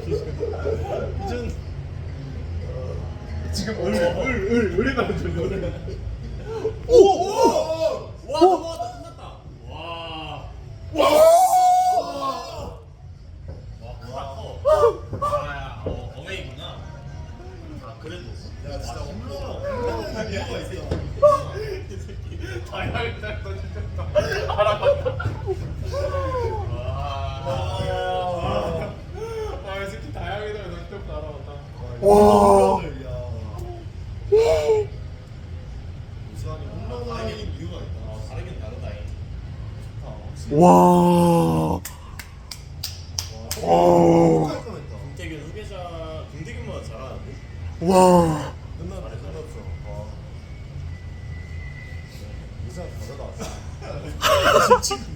이전 지금 을에 가는 중. 오! 와 넘어갔다 끝났다. 와. 와 크다 커. 아야 어메이구나. 아 그래도. 야 진짜 홈런은 이유가 있어. 이 새끼 다양하게 잘 던진다. 알아봤다. 이 새끼 다양하게 잘 던진다 알아봤다. 와. 우수한이 홈런을 하는 이유가 있다. 다르긴 다르다잉. 와. 와. 깔끔했다. 김태균 후계자 김태균보다 잘하는데? 와.